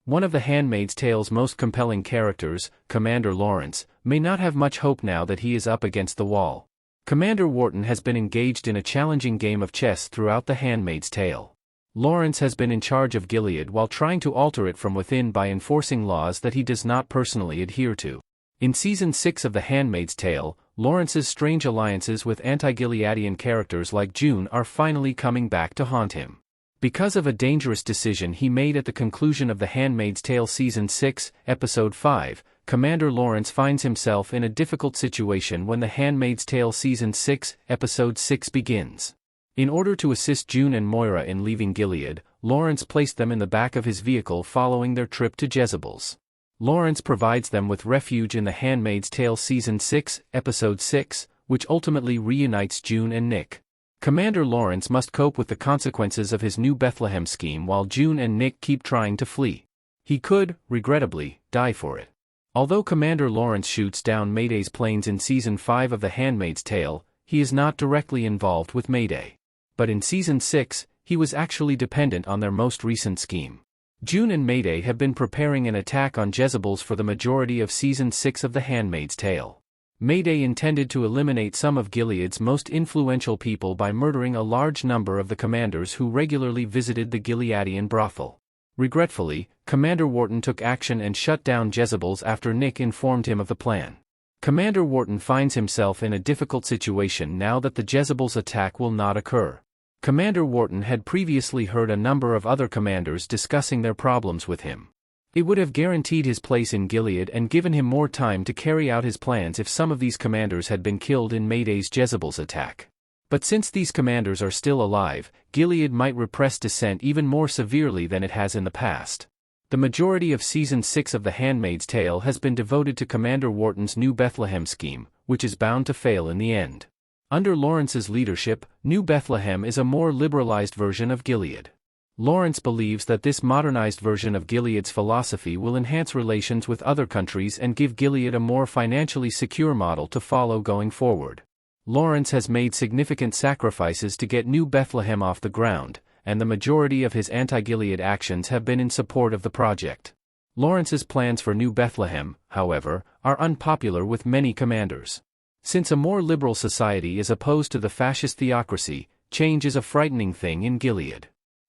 One of The Handmaid's Tale's most compelling characters, Commander Lawrence, may not have much hope now that he is up against the wall. Commander Wharton has been engaged in a challenging game of chess throughout The Handmaid's Tale. Lawrence has been in charge of Gilead while trying to alter it from within by enforcing laws that he does not personally adhere to. In Season 6 of The Handmaid's Tale, Lawrence's strange alliances with anti-Gileadean characters like June are finally coming back to haunt him. Because of a dangerous decision he made at the conclusion of The Handmaid's Tale Season 6, Episode 5, Commander Lawrence finds himself in a difficult situation when The Handmaid's Tale Season 6, Episode 6 begins. In order to assist June and Moira in leaving Gilead, Lawrence placed them in the back of his vehicle following their trip to Jezebel's. Lawrence provides them with refuge in The Handmaid's Tale Season 6, Episode 6, which ultimately reunites June and Nick. Commander Lawrence must cope with the consequences of his new Bethlehem scheme while June and Nick keep trying to flee. He could, regrettably, die for it. Although Commander Lawrence shoots down Mayday's planes in Season 5 of The Handmaid's Tale, he is not directly involved with Mayday. But in Season 6, he was actually dependent on their most recent scheme. June and Mayday have been preparing an attack on Jezebel's for the majority of Season 6 of The Handmaid's Tale. Mayday intended to eliminate some of Gilead's most influential people by murdering a large number of the commanders who regularly visited the Gileadean brothel. Regretfully, Commander Wharton took action and shut down Jezebel's after Nick informed him of the plan. Commander Wharton finds himself in a difficult situation now that the Jezebel's attack will not occur. Commander Wharton had previously heard a number of other commanders discussing their problems with him. It would have guaranteed his place in Gilead and given him more time to carry out his plans if some of these commanders had been killed in Mayday's Jezebel's attack. But since these commanders are still alive, Gilead might repress dissent even more severely than it has in the past. The majority of Season 6 of The Handmaid's Tale has been devoted to Commander Wharton's New Bethlehem scheme, which is bound to fail in the end. Under Lawrence's leadership, New Bethlehem is a more liberalized version of Gilead. Lawrence believes that this modernized version of Gilead's philosophy will enhance relations with other countries and give Gilead a more financially secure model to follow going forward. Lawrence has made significant sacrifices to get New Bethlehem off the ground, and the majority of his anti-Gilead actions have been in support of the project. Lawrence's plans for New Bethlehem, however, are unpopular with many commanders. Since a more liberal society is opposed to the fascist theocracy, change is a frightening thing in Gilead.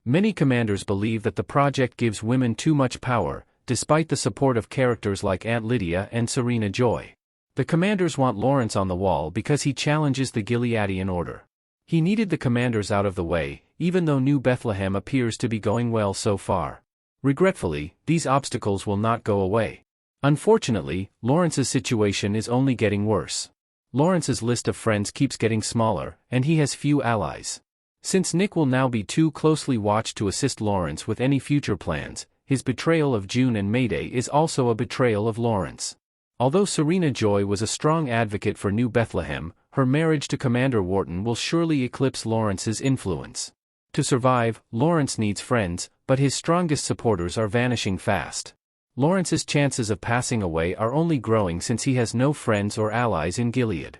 Many commanders believe that the project gives women too much power, despite the support of characters like Aunt Lydia and Serena Joy. The commanders want Lawrence on the wall because he challenges the Gileadean order. He needed the commanders out of the way, even though New Bethlehem appears to be going well so far. Regretfully, these obstacles will not go away. Unfortunately, Lawrence's situation is only getting worse. Lawrence's list of friends keeps getting smaller, and he has few allies. Since Nick will now be too closely watched to assist Lawrence with any future plans, his betrayal of June and Mayday is also a betrayal of Lawrence. Although Serena Joy was a strong advocate for New Bethlehem, her marriage to Commander Wharton will surely eclipse Lawrence's influence. To survive, Lawrence needs friends, but his strongest supporters are vanishing fast. Lawrence's chances of passing away are only growing since he has no friends or allies in Gilead.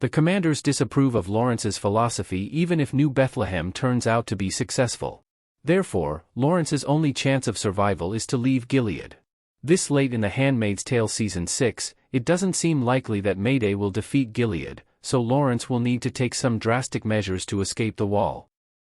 The commanders disapprove of Lawrence's philosophy even if New Bethlehem turns out to be successful. Therefore, Lawrence's only chance of survival is to leave Gilead. This late in The Handmaid's Tale Season 6, it doesn't seem likely that Mayday will defeat Gilead, so Lawrence will need to take some drastic measures to escape the wall.